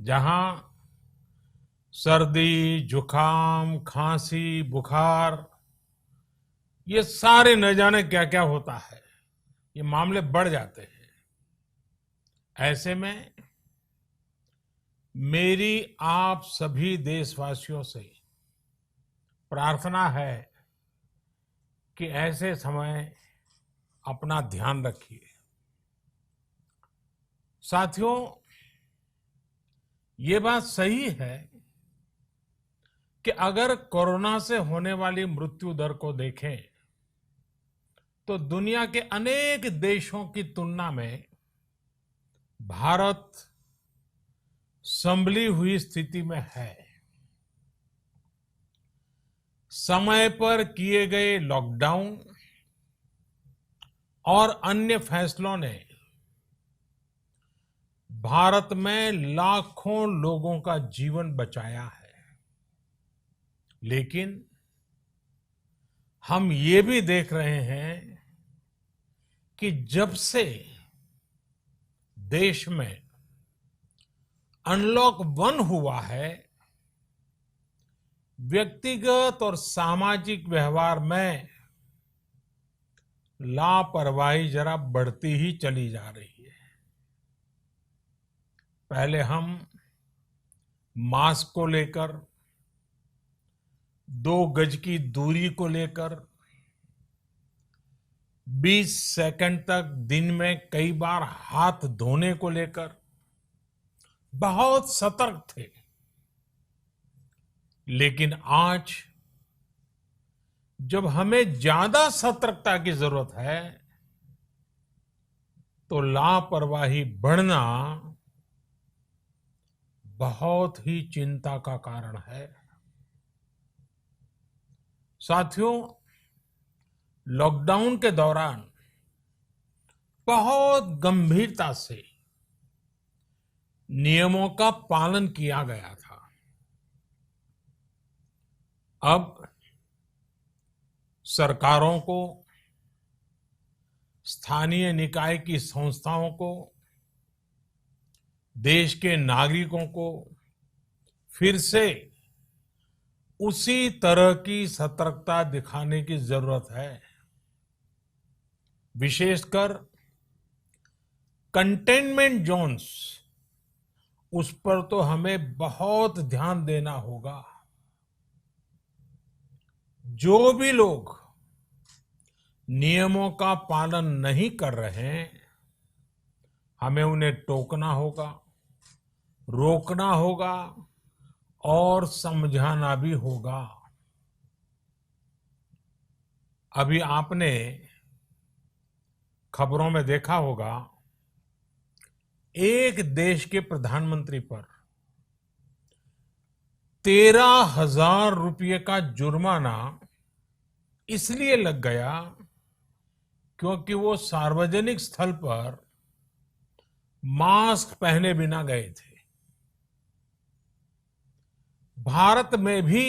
जहां सर्दी, जुकाम, खांसी, बुखार, ये सारे न जाने क्या क्या होता है, ये मामले बढ़ जाते हैं। ऐसे में मेरी आप सभी देशवासियों से प्रार्थना है कि ऐसे समय अपना ध्यान रखिए। साथियों, ये बात सही है कि अगर कोरोना से होने वाली मृत्यु दर को देखें तो दुनिया के अनेक देशों की तुलना में भारत संभली हुई स्थिति में है। समय पर किए गए लॉकडाउन और अन्य फैसलों ने भारत में लाखों लोगों का जीवन बचाया है। लेकिन हम ये भी देख रहे हैं कि जब से देश में अनलॉक 1 हुआ है, व्यक्तिगत और सामाजिक व्यवहार में लापरवाही जरा बढ़ती ही चली जा रही है। पहले हम मास्क को लेकर, 2 गज की दूरी को लेकर 20 सेकंड तक दिन में कई बार हाथ धोने को लेकर बहुत सतर्क थे। लेकिन आज जब हमें ज्यादा सतर्कता की जरूरत है तो लापरवाही बढ़ना बहुत ही चिंता का कारण है। साथियों, लॉकडाउन के दौरान बहुत गंभीरता से नियमों का पालन किया गया था। अब सरकारों को, स्थानीय निकाय की संस्थाओं को, देश के नागरिकों को फिर से उसी तरह की सतर्कता दिखाने की जरूरत है। विशेषकर कंटेनमेंट जोन्स, उस पर तो हमें बहुत ध्यान देना होगा। जो भी लोग नियमों का पालन नहीं कर रहे हैं, हमें उन्हें टोकना होगा, रोकना होगा और समझाना भी होगा। अभी आपने खबरों में देखा होगा, एक देश के प्रधानमंत्री पर 13,000 रुपये का जुर्माना इसलिए लग गया क्योंकि वो सार्वजनिक स्थल पर मास्क पहने बिना गए थे। भारत में भी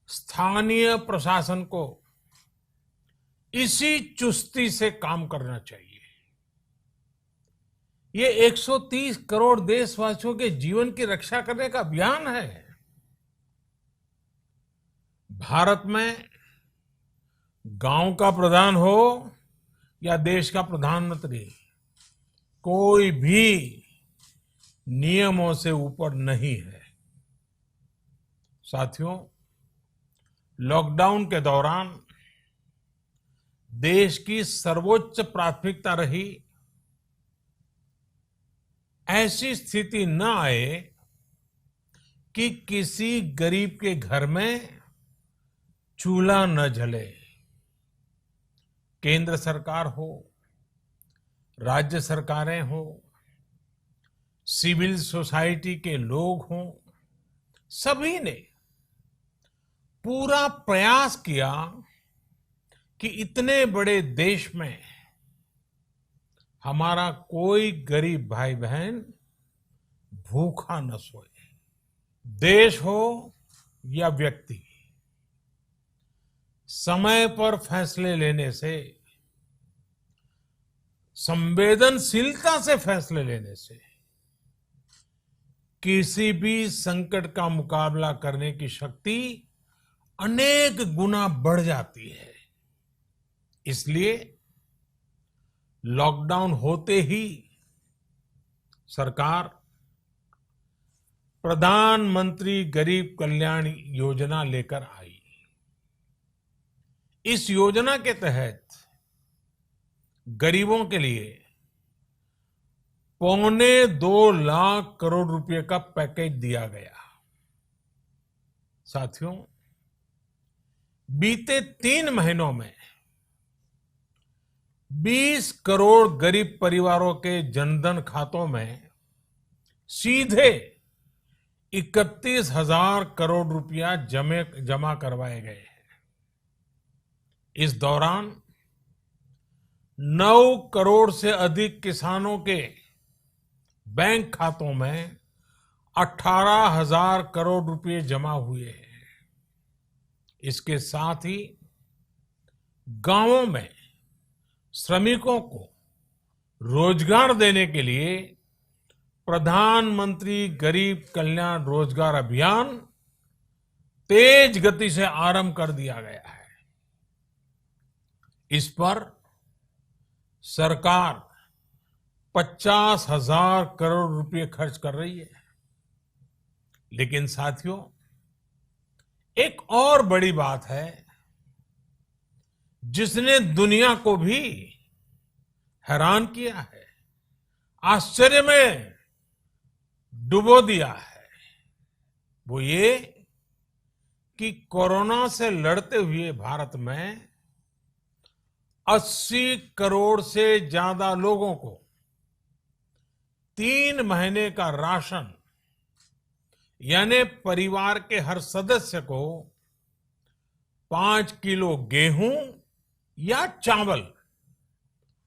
स्थानीय प्रशासन को इसी चुस्ती से काम करना चाहिए। ये 130 करोड़ देशवासियों के जीवन की रक्षा करने का अभियान है। भारत में गांव का प्रधान हो या देश का प्रधानमंत्री, कोई भी नियमों से ऊपर नहीं है। साथियों, लॉकडाउन के दौरान देश की सर्वोच्च प्राथमिकता रही ऐसी स्थिति न आए कि किसी गरीब के घर में चूल्हा न जले। केंद्र सरकार हो, राज्य सरकारें हो, सिविल सोसाइटी के लोग हों, सभी ने पूरा प्रयास किया कि इतने बड़े देश में हमारा कोई गरीब भाई बहन भूखा न सोए। देश हो या व्यक्ति, समय पर फैसले लेने से, संवेदनशीलता से फैसले लेने से किसी भी संकट का मुकाबला करने की शक्ति अनेक गुना बढ़ जाती है। इसलिए लॉकडाउन होते ही सरकार प्रधानमंत्री गरीब कल्याण योजना लेकर आई। इस योजना के तहत गरीबों के लिए 2.25 करोड़ रुपए का पैकेज दिया गया। साथियों, बीते 3 महीनों में 20 करोड़ गरीब परिवारों के जनधन खातों में सीधे 31,000 करोड़ रुपया जमा करवाए गए हैं। इस दौरान 9 करोड़ से अधिक किसानों के बैंक खातों में 18,000 करोड़ रुपए जमा हुए हैं। इसके साथ ही गांवों में श्रमिकों को रोजगार देने के लिए प्रधानमंत्री गरीब कल्याण रोजगार अभियान तेज गति से आरंभ कर दिया गया है। इस पर सरकार 50,000 करोड़ रुपए खर्च कर रही है। लेकिन साथियों, एक और बड़ी बात है जिसने दुनिया को भी हैरान किया है, आश्चर्य में डुबो दिया है। वो ये कि कोरोना से लड़ते हुए भारत में 80 करोड़ से ज्यादा लोगों को 3 महीने का राशन, यानी परिवार के हर सदस्य को 5 किलो गेहूं या चावल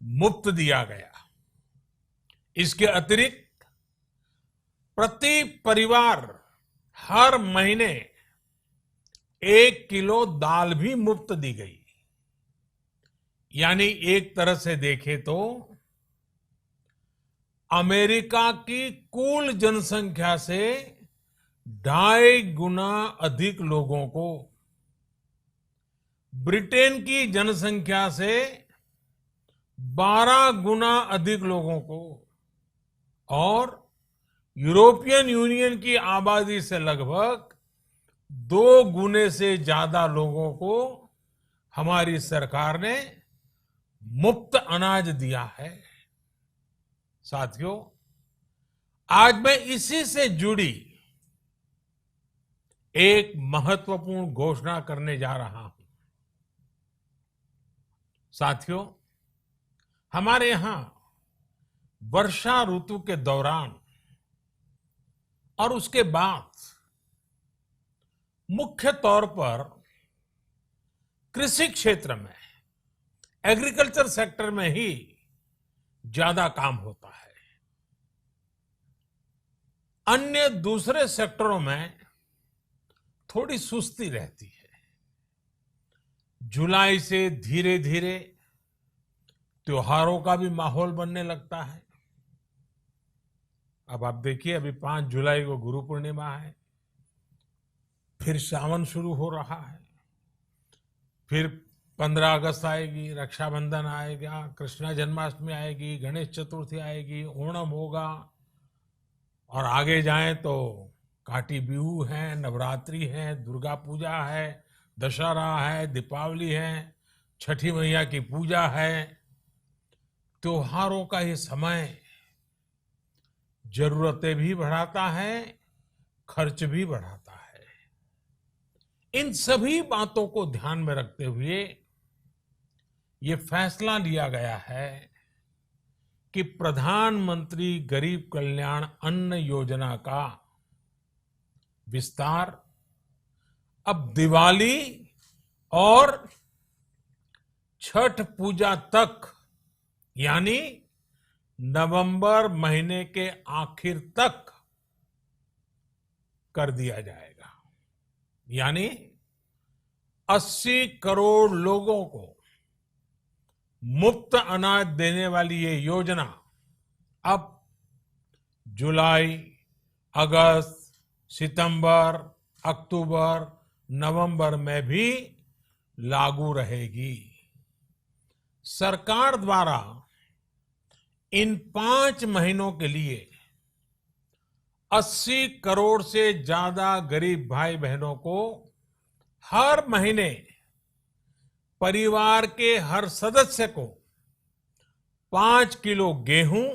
मुफ्त दिया गया। इसके अतिरिक्त प्रति परिवार हर महीने 1 किलो दाल भी मुफ्त दी गई। यानी एक तरह से देखें तो अमेरिका की कुल जनसंख्या से 2.5 गुना अधिक लोगों को, ब्रिटेन की जनसंख्या से 12 गुना अधिक लोगों को और यूरोपियन यूनियन की आबादी से लगभग 2 गुने से ज्यादा लोगों को हमारी सरकार ने मुफ्त अनाज दिया है। साथियों, आज मैं इसी से जुड़ी एक महत्वपूर्ण घोषणा करने जा रहा हूं। साथियों, हमारे यहां वर्षा ऋतु के दौरान और उसके बाद मुख्य तौर पर कृषि क्षेत्र में, एग्रीकल्चर सेक्टर में ही ज्यादा काम होता है। अन्य दूसरे सेक्टरों में थोड़ी सुस्ती रहती है। जुलाई से धीरे धीरे त्योहारों का भी माहौल बनने लगता है। अब आप देखिए, अभी 5 जुलाई को गुरु पूर्णिमा है, फिर सावन शुरू हो रहा है, फिर 15 अगस्त आएगी, रक्षाबंधन आएगा, कृष्णा जन्माष्टमी आएगी, गणेश चतुर्थी आएगी, ओणम होगा और आगे जाएं तो काटी बिहू है, नवरात्रि है, दुर्गा पूजा है, दशहरा है, दीपावली है, छठी मैया की पूजा है। त्योहारों का ये समय जरूरतें भी बढ़ाता है, खर्च भी बढ़ाता है। इन सभी बातों को ध्यान में रखते हुए ये फैसला लिया गया है कि प्रधानमंत्री गरीब कल्याण अन्न योजना का विस्तार अब दिवाली और छठ पूजा तक, यानी नवंबर महीने के आखिर तक कर दिया जाएगा। यानी 80 करोड़ लोगों को मुफ्त अनाज देने वाली ये योजना अब जुलाई, अगस्त, सितंबर, अक्टूबर, नवंबर में भी लागू रहेगी। सरकार द्वारा इन 5 महीनों के लिए 80 करोड़ से ज्यादा गरीब भाई बहनों को हर महीने परिवार के हर सदस्य को 5 किलो गेहूं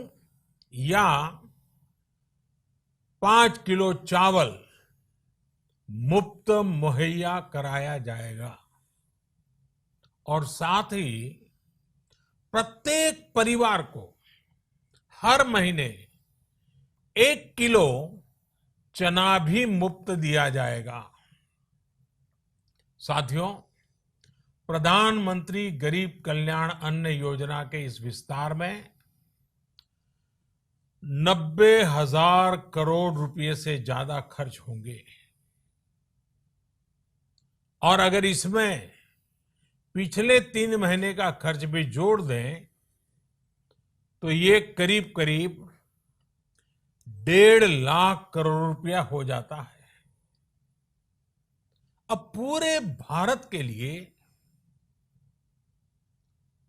या 5 किलो चावल मुफ्त मुहैया कराया जाएगा। और साथ ही प्रत्येक परिवार को हर महीने 1 किलो चना भी मुफ्त दिया जाएगा। साथियों, प्रधानमंत्री गरीब कल्याण अन्न योजना के इस विस्तार में 90,000 करोड़ रुपए से ज्यादा खर्च होंगे। और अगर इसमें पिछले 3 महीने का खर्च भी जोड़ दें तो ये करीब करीब 1.5 लाख करोड़ रुपया हो जाता है। अब पूरे भारत के लिए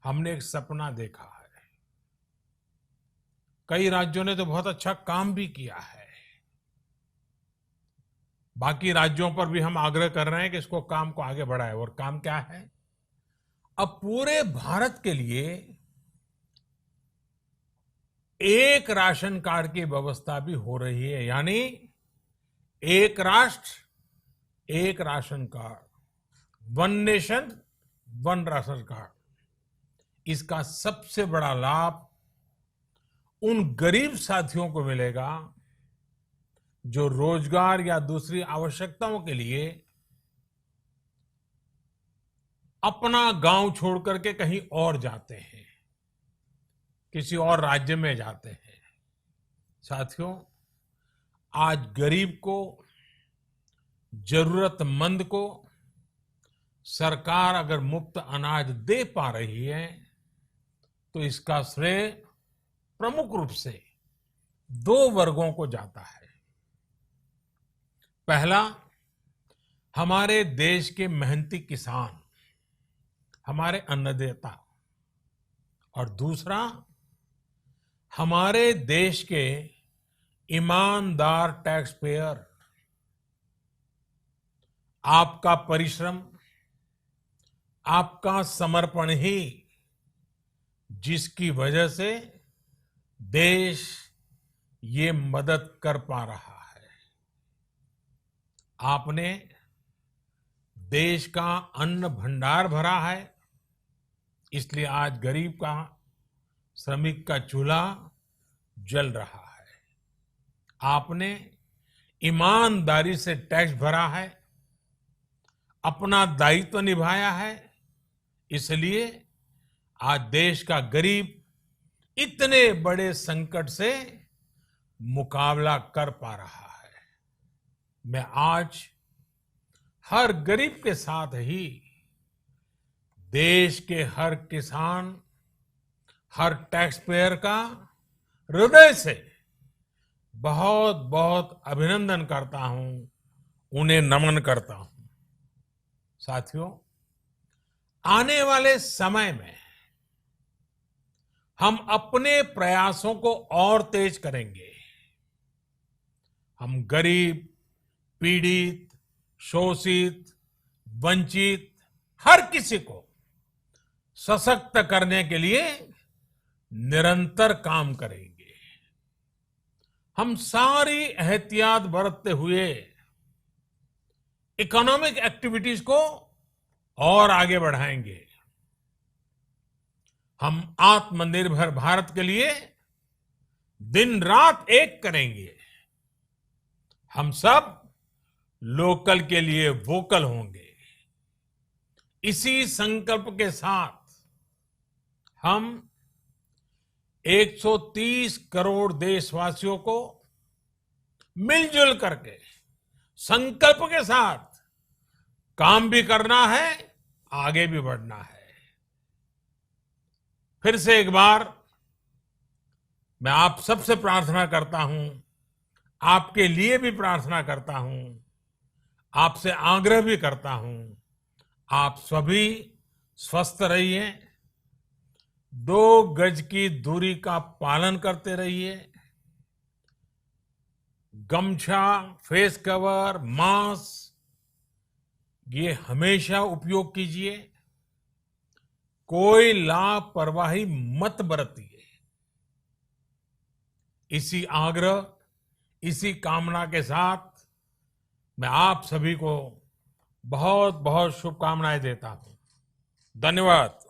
हमने एक सपना देखा है। कई राज्यों ने तो बहुत अच्छा काम भी किया है। बाकी राज्यों पर भी हम आग्रह कर रहे हैं कि इसको काम को आगे बढ़ाएं। और काम क्या है? अब पूरे भारत के लिए एक राशन कार्ड की व्यवस्था भी हो रही है, यानी एक राष्ट्र एक ration card, one nation one ration card. इसका सबसे बड़ा लाभ उन गरीब साथियों को मिलेगा जो रोजगार या दूसरी आवश्यकताओं के लिए अपना गांव छोड़ करके कहीं और जाते हैं, किसी और राज्य में जाते हैं। साथियों, आज गरीब को, जरूरतमंद को सरकार अगर मुफ्त अनाज दे पा रही है तो इसका श्रेय प्रमुख रूप से 2 वर्गों को जाता है। पहला, हमारे देश के मेहनती किसान, हमारे अन्नदाता। और दूसरा, हमारे देश के ईमानदार टैक्स पेयर। आपका परिश्रम, आपका समर्पण ही जिसकी वजह से देश ये मदद कर पा रहा है। आपने देश का अन्न भंडार भरा है, इसलिए आज गरीब का, श्रमिक का चूल्हा जल रहा है। आपने ईमानदारी से टैक्स भरा है, अपना दायित्व निभाया है, इसलिए आज देश का गरीब इतने बड़े संकट से मुकाबला कर पा रहा है। मैं आज हर गरीब के साथ ही देश के हर किसान, हर टैक्स पेयर का हृदय से बहुत बहुत अभिनंदन करता हूं, उन्हें नमन करता हूं। साथियों, आने वाले समय में हम अपने प्रयासों को और तेज करेंगे। हम गरीब, पीड़ित, शोषित, वंचित हर किसी को सशक्त करने के लिए निरंतर काम करेंगे। हम सारी एहतियात बरतते हुए इकोनॉमिक एक्टिविटीज को और आगे बढ़ाएंगे। हम आत्मनिर्भर भारत के लिए दिन रात एक करेंगे। हम सब लोकल के लिए वोकल होंगे। इसी संकल्प के साथ हम 130 करोड़ देशवासियों को मिलजुल करके संकल्प के साथ काम भी करना है, आगे भी बढ़ना है। फिर से एक बार मैं आप सबसे प्रार्थना करता हूं, आपके लिए भी प्रार्थना करता हूं, आपसे आग्रह भी करता हूं, आप सभी स्वस्थ रहिए, 2 गज की दूरी का पालन करते रहिए, गमछा, फेस कवर, मास्क ये हमेशा उपयोग कीजिए, कोई लापरवाही मत बरतिए। इसी आग्रह, इसी कामना के साथ मैं आप सभी को बहुत बहुत शुभकामनाएं देता हूं। धन्यवाद।